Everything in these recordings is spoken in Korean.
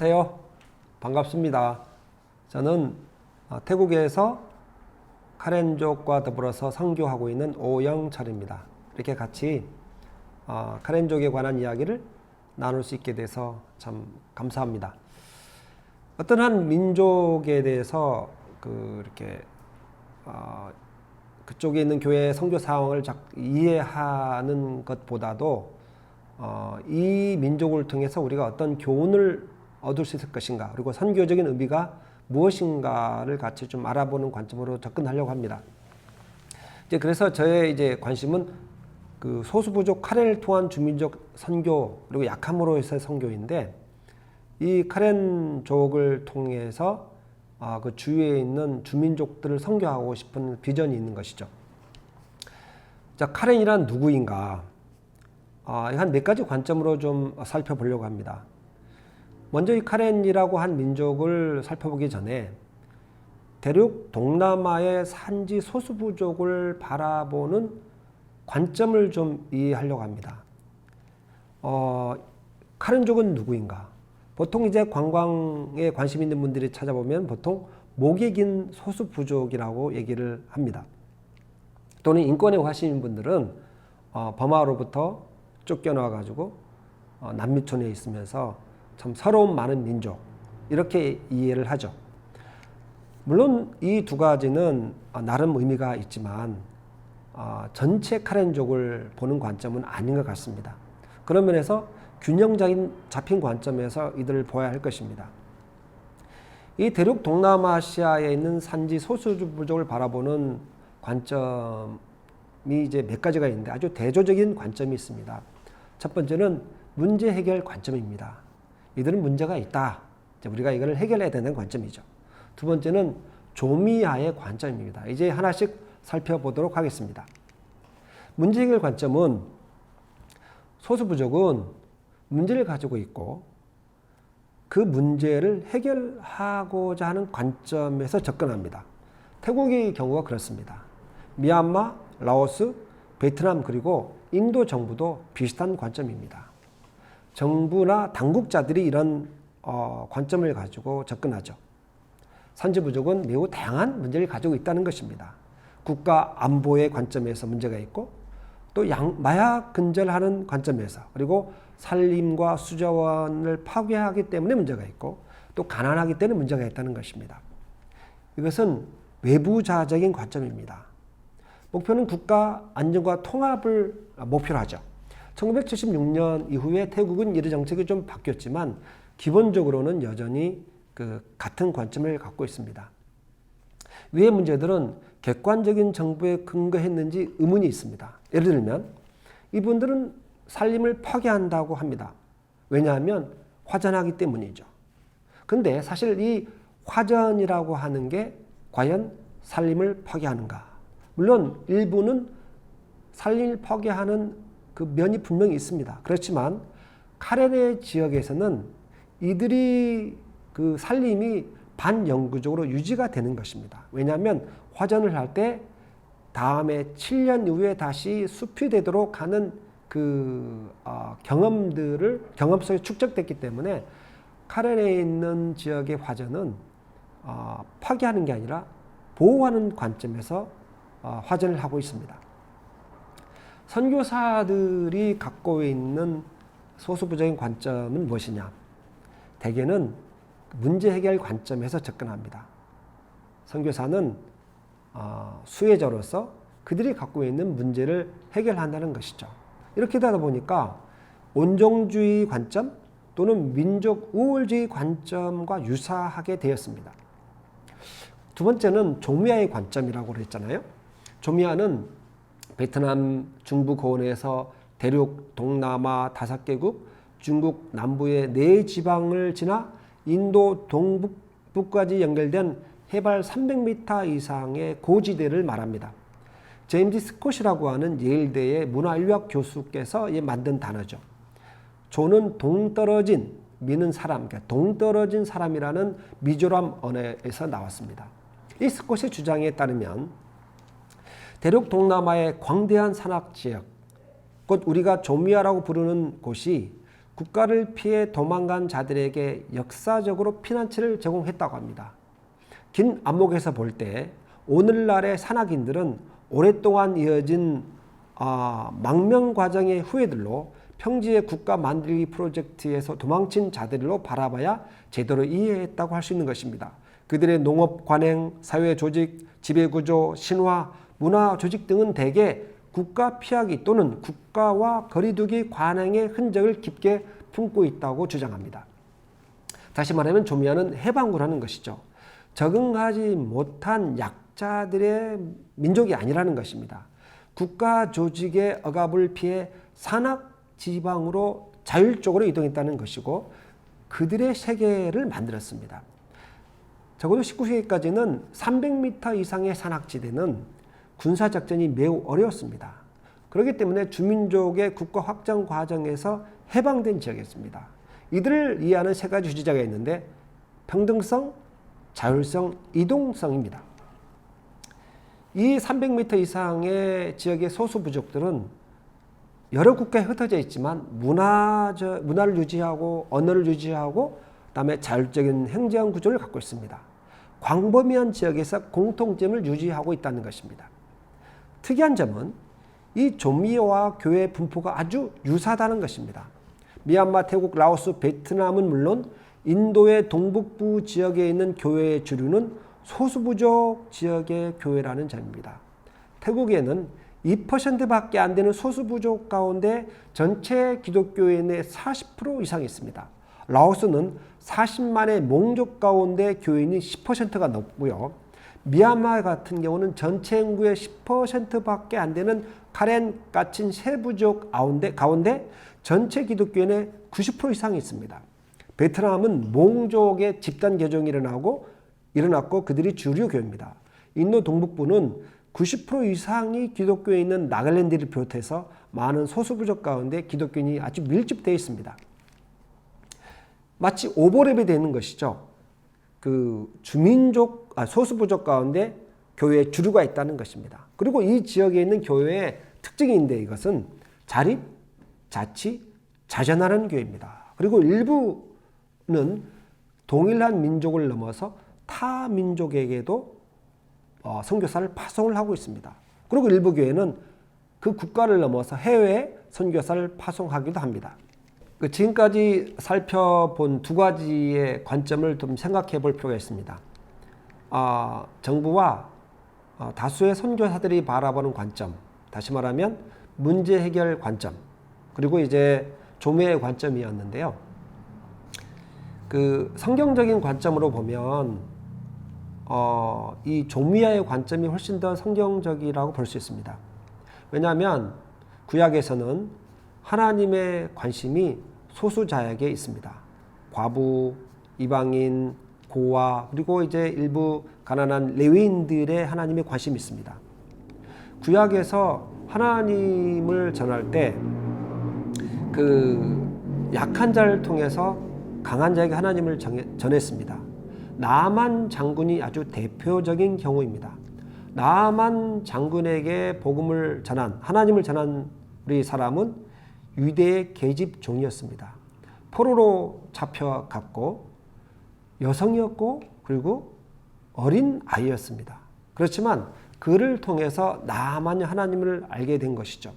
안녕하세요. 반갑습니다. 저는 태국에서 카렌족과 더불어서 선교하고 있는 오영철입니다. 이렇게 같이 카렌족에 관한 이야기를 나눌 수 있게 돼서 참 감사합니다. 어떤 한 민족에 대해서 그쪽에 있는 교회의 선교 상황을 이해하는 것보다도 이 민족을 통해서 우리가 어떤 교훈을 얻을 수 있을 것인가, 그리고 선교적인 의미가 무엇인가를 같이 좀 알아보는 관점으로 접근하려고 합니다. 그래서 저의 관심은 그 소수부족 카렌을 통한 주민족 선교, 그리고 약함으로서의 선교인데, 이 카렌족을 통해서 그 주위에 있는 주민족들을 선교하고 싶은 비전이 있는 것이죠. 자, 카렌이란 누구인가? 한 몇 가지 관점으로 좀 살펴보려고 합니다. 먼저 이 카렌이라고 한 민족을 살펴보기 전에 대륙 동남아의 산지 소수부족을 바라보는 관점을 좀 이해하려고 합니다. 카렌족은 누구인가? 보통 이제 관광에 관심 있는 분들이 찾아보면 보통 목이 긴 소수부족이라고 얘기를 합니다. 또는 인권에 관심 있는 분들은 버마로부터 쫓겨나 가지고 남미촌에 있으면서 참 서러움 많은 민족, 이렇게 이해를 하죠. 물론 이 두 가지는 나름 의미가 있지만 전체 카렌족을 보는 관점은 아닌 것 같습니다. 그런 면에서 균형적인 잡힌 관점에서 이들을 보아야 할 것입니다. 이 대륙 동남아시아에 있는 산지 소수부족을 바라보는 관점이 이제 몇 가지가 있는데 아주 대조적인 관점이 있습니다. 첫 번째는 문제 해결 관점입니다. 이들은 문제가 있다. 우리가 이걸 해결해야 되는 관점이죠. 두 번째는 조미아의 관점입니다. 이제 하나씩 살펴보도록 하겠습니다. 문제 해결 관점은 소수부족은 문제를 가지고 있고 그 문제를 해결하고자 하는 관점에서 접근합니다. 태국의 경우가 그렇습니다. 미얀마, 라오스, 베트남 그리고 인도 정부도 비슷한 관점입니다. 정부나 당국자들이 이런 관점을 가지고 접근하죠. 산지부족은 매우 다양한 문제를 가지고 있다는 것입니다. 국가 안보의 관점에서 문제가 있고, 또 마약 근절하는 관점에서, 그리고 산림과 수자원을 파괴하기 때문에 문제가 있고, 또 가난하기 때문에 문제가 있다는 것입니다. 이것은 외부자적인 관점입니다. 목표는 국가 안정과 통합을 목표로 하죠. 1976년 이후에 태국은 이런 정책이 좀 바뀌었지만 기본적으로는 여전히 같은 관점을 갖고 있습니다. 위의 문제들은 객관적인 정보에 근거했는지 의문이 있습니다. 예를 들면 이분들은 산림을 파괴한다고 합니다. 왜냐하면 화전하기 때문이죠. 근데 사실 이 화전이라고 하는 게 과연 산림을 파괴하는가? 물론 일부는 산림을 파괴하는 그 면이 분명히 있습니다. 그렇지만 카렌의 지역에서는 이들이 그 산림이 반영구적으로 유지가 되는 것입니다. 왜냐하면 화전을 할 때 다음에 7년 이후에 다시 숲이 되도록 하는 경험 속에 축적됐기 때문에 카렌에 있는 지역의 화전은 파괴하는 게 아니라 보호하는 관점에서 화전을 하고 있습니다. 선교사들이 갖고 있는 소수부적인 관점은 무엇이냐? 대개는 문제 해결 관점에서 접근합니다. 선교사는 수혜자로서 그들이 갖고 있는 문제를 해결한다는 것이죠. 이렇게 되다 보니까 온종주의 관점 또는 민족 우월주의 관점과 유사하게 되었습니다. 두 번째는 조미아의 관점이라고 그랬잖아요. 조미아는 베트남 중부 고원에서 대륙 동남아 5개국, 중국 남부의 4지방을 지나 인도 동북부까지 연결된 해발 300m 이상의 고지대를 말합니다. 제임스 스콧이라고 하는 예일대의 문화인류학 교수께서 만든 단어죠. 조는 동떨어진, 미는 사람, 그러니까 동떨어진 사람이라는 미조람 언어에서 나왔습니다. 이 스콧의 주장에 따르면 대륙 동남아의 광대한 산악지역, 곧 우리가 조미아라고 부르는 곳이 국가를 피해 도망간 자들에게 역사적으로 피난처를 제공했다고 합니다. 긴 안목에서 볼 때 오늘날의 산악인들은 오랫동안 이어진 망명 과정의 후예들로 평지의 국가 만들기 프로젝트에서 도망친 자들로 바라봐야 제대로 이해했다고 할 수 있는 것입니다. 그들의 농업 관행, 사회 조직, 지배구조, 신화, 문화 조직 등은 대개 국가 피하기 또는 국가와 거리두기 관행의 흔적을 깊게 품고 있다고 주장합니다. 다시 말하면 조미아는 해방구라는 것이죠. 적응하지 못한 약자들의 민족이 아니라는 것입니다. 국가 조직의 억압을 피해 산악 지방으로 자율적으로 이동했다는 것이고 그들의 세계를 만들었습니다. 적어도 19세기까지는 300m 이상의 산악지대는 군사작전이 매우 어려웠습니다. 그렇기 때문에 주민족의 국가 확장 과정에서 해방된 지역이었습니다. 이들을 이해하는 세 가지 주제가 있는데 평등성, 자율성, 이동성입니다. 이 300m 이상의 지역의 소수 부족들은 여러 국가에 흩어져 있지만 문화를 유지하고 언어를 유지하고 그다음에 자율적인 행정 구조를 갖고 있습니다. 광범위한 지역에서 공통점을 유지하고 있다는 것입니다. 특이한 점은 이 조미와 교회의 분포가 아주 유사하다는 것입니다. 미얀마, 태국, 라오스, 베트남은 물론 인도의 동북부 지역에 있는 교회의 주류는 소수부족 지역의 교회라는 점입니다. 태국에는 2%밖에 안 되는 소수부족 가운데 전체 기독교인의 40% 이상이 있습니다. 라오스는 40만의 몽족 가운데 교인이 10%가 넘고요. 미얀마 같은 경우는 전체 인구의 10%밖에 안 되는 카렌, 까친, 세부족 가운데 전체 기독교인의 90% 이상이 있습니다. 베트남은 몽족의 집단 개종이 일어났고 그들이 주류 교회입니다. 인도 동북부는 90% 이상이 기독교에 있는 나갈랜드를 비롯해서 많은 소수부족 가운데 기독교인이 아주 밀집되어 있습니다. 마치 오버랩이 되는 것이죠. 그 소수부족 가운데 교회에 주류가 있다는 것입니다. 그리고 이 지역에 있는 교회의 특징인데 이것은 자립, 자치, 자전하는 교회입니다. 그리고 일부는 동일한 민족을 넘어서 타 민족에게도 선교사를 파송을 하고 있습니다. 그리고 일부 교회는 그 국가를 넘어서 해외에 선교사를 파송하기도 합니다. 지금까지 살펴본 두 가지의 관점을 좀 생각해 볼 필요가 있습니다. 정부와 다수의 선교사들이 바라보는 관점, 다시 말하면 문제 해결 관점, 그리고 이제 조미의 관점이었는데요. 그 성경적인 관점으로 보면 이 조미아의 관점이 훨씬 더 성경적이라고 볼 수 있습니다. 왜냐하면 구약에서는 하나님의 관심이 소수자에게 있습니다. 과부, 이방인, 고아, 그리고 이제 일부 가난한 레위인들의 하나님의 관심이 있습니다. 구약에서 하나님을 전할 때 그 약한 자를 통해서 강한 자에게 하나님을 전했습니다. 나만 장군이 아주 대표적인 경우입니다. 나만 장군에게 복음을 전한, 하나님을 전한 우리 사람은 유대의 계집 종이었습니다. 포로로 잡혀갔고 여성이었고 그리고 어린 아이였습니다. 그렇지만 그를 통해서 나만이 하나님을 알게 된 것이죠.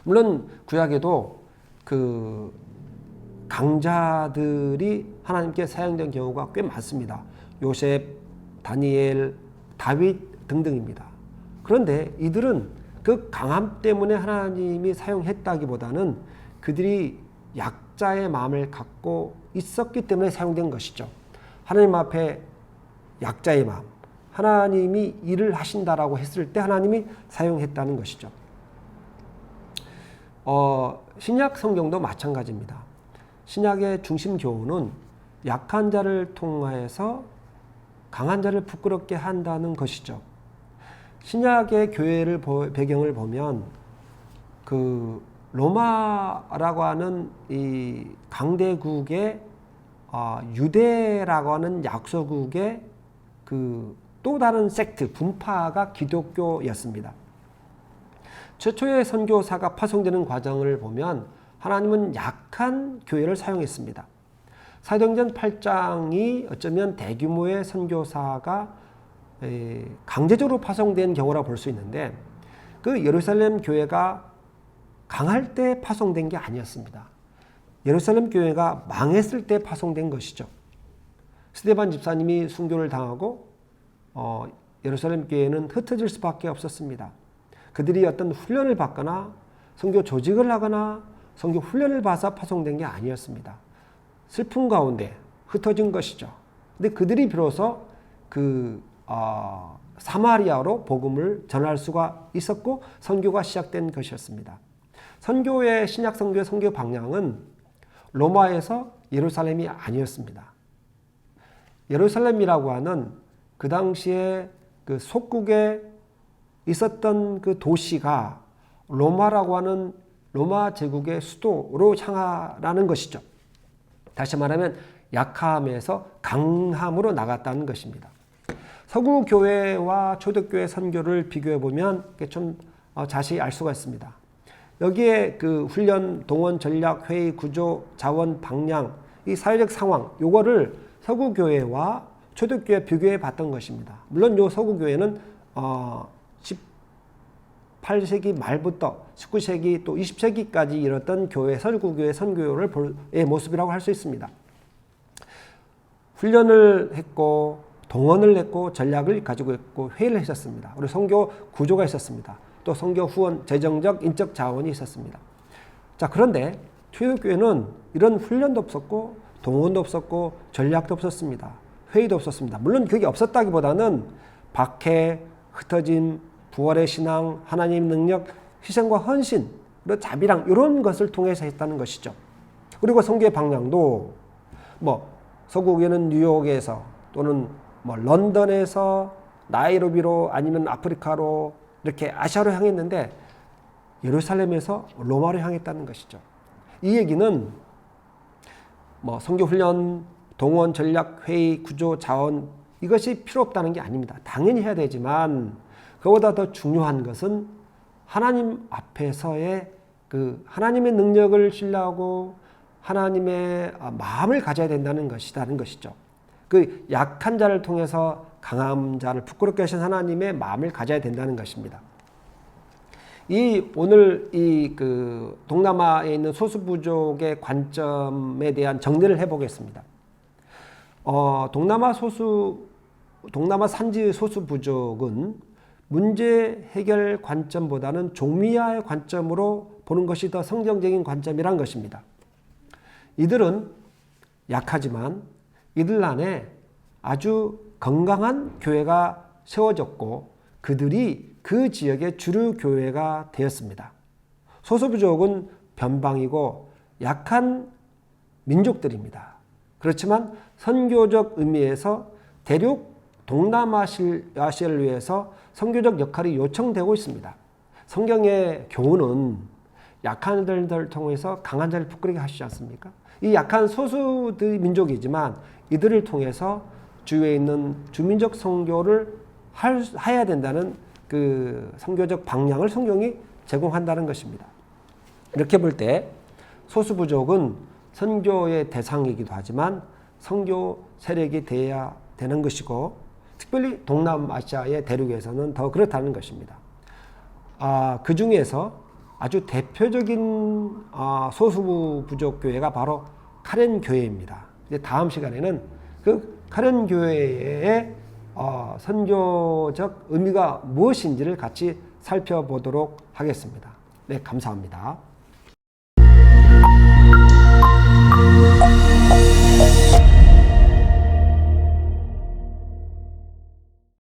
물론 구약에도 그 강자들이 하나님께 사용된 경우가 꽤 많습니다. 요셉, 다니엘, 다윗 등등입니다. 그런데 이들은 그 강함 때문에 하나님이 사용했다기보다는 그들이 약자의 마음을 갖고 있었기 때문에 사용된 것이죠. 하나님 앞에 약자의 마음, 하나님이 일을 하신다라고 했을 때 하나님이 사용했다는 것이죠. 신약 성경도 마찬가지입니다. 신약의 중심 교훈은 약한 자를 통하여서 강한 자를 부끄럽게 한다는 것이죠. 신약의 교회를 배경을 보면 그 로마라고 하는 이 강대국의 유대라고 하는 약소국의 그 또 다른 섹트 분파가 기독교였습니다. 최초의 선교사가 파송되는 과정을 보면 하나님은 약한 교회를 사용했습니다. 사도행전 8장이 어쩌면 대규모의 선교사가 강제적으로 파송된 경우라 볼 수 있는데 그 예루살렘 교회가 강할 때 파송된 게 아니었습니다. 예루살렘 교회가 망했을 때 파송된 것이죠. 스데반 집사님이 순교를 당하고 예루살렘 교회는 흩어질 수밖에 없었습니다. 그들이 어떤 훈련을 받거나 선교 조직을 하거나 선교 훈련을 받아서 파송된 게 아니었습니다. 슬픔 가운데 흩어진 것이죠. 근데 그들이 비로소 사마리아로 복음을 전할 수가 있었고 선교가 시작된 것이었습니다. 선교의 신약 선교의 선교 방향은 로마에서 예루살렘이 아니었습니다. 예루살렘이라고 하는 그 당시에 그 속국에 있었던 그 도시가 로마라고 하는 로마 제국의 수도로 향하라는 것이죠. 다시 말하면 약함에서 강함으로 나갔다는 것입니다. 서구 교회와 초대교회 선교를 비교해 보면 좀 자세히 알 수가 있습니다. 여기에 그 훈련, 동원, 전략, 회의, 구조, 자원, 방향, 이 사회적 상황, 요거를 서구 교회와 초대교회 비교해 봤던 것입니다. 물론 요 서구 교회는 18세기 말부터 19세기 또 20세기까지 이뤘던 교회, 서구교회 선교의 모습이라고 할 수 있습니다. 훈련을 했고 동원을 했고 전략을 가지고 있고 회의를 했었습니다. 그리고 선교 구조가 있었습니다. 또 선교 후원, 재정적, 인적 자원이 있었습니다. 자, 그런데 초대교회는 이런 훈련도 없었고 동원도 없었고 전략도 없었습니다. 회의도 없었습니다. 물론 그게 없었다기보다는 박해, 흩어짐, 부활의 신앙, 하나님 능력, 희생과 헌신, 그리고 자비랑 이런 것을 통해서 했다는 것이죠. 그리고 선교의 방향도 서구교회는 뉴욕에서 또는 런던에서 나이로비로 아니면 아프리카로 이렇게 아시아로 향했는데 예루살렘에서 로마로 향했다는 것이죠. 이 얘기는 선교 훈련, 동원, 전략, 회의, 구조, 자원 이것이 필요 없다는 게 아닙니다. 당연히 해야 되지만 그보다 더 중요한 것은 하나님 앞에서의 그 하나님의 능력을 신뢰하고 하나님의 마음을 가져야 된다는 것이라는 것이죠. 그 약한 자를 통해서 강한 자를 부끄럽게 하신 하나님의 마음을 가져야 된다는 것입니다. 오늘 그 동남아에 있는 소수부족의 관점에 대한 정리를 해보겠습니다. 동남아 산지 소수부족은 문제 해결 관점보다는 종미화의 관점으로 보는 것이 더 성경적인 관점이란 것입니다. 이들은 약하지만 이들 안에 아주 건강한 교회가 세워졌고 그들이 그 지역의 주류 교회가 되었습니다. 소수부족은 변방이고 약한 민족들입니다. 그렇지만 선교적 의미에서 대륙 동남아시아를 위해서 선교적 역할이 요청되고 있습니다. 성경의 교훈은 약한 자들을 통해서 강한 자를 부끄러게 하시지 않습니까? 이 약한 소수들 민족이지만 이들을 통해서 주위에 있는 주민적 선교를 해야 된다는 그 선교적 방향을 성경이 제공한다는 것입니다. 이렇게 볼 때 소수부족은 선교의 대상이기도 하지만 선교 세력이 되어야 되는 것이고 특별히 동남아시아의 대륙에서는 더 그렇다는 것입니다. 그 중에서 아주 대표적인 소수부족 교회가 바로 카렌 교회입니다. 이제 다음 시간에는 그 카렌 교회의 선교적 의미가 무엇인지를 같이 살펴보도록 하겠습니다. 네, 감사합니다.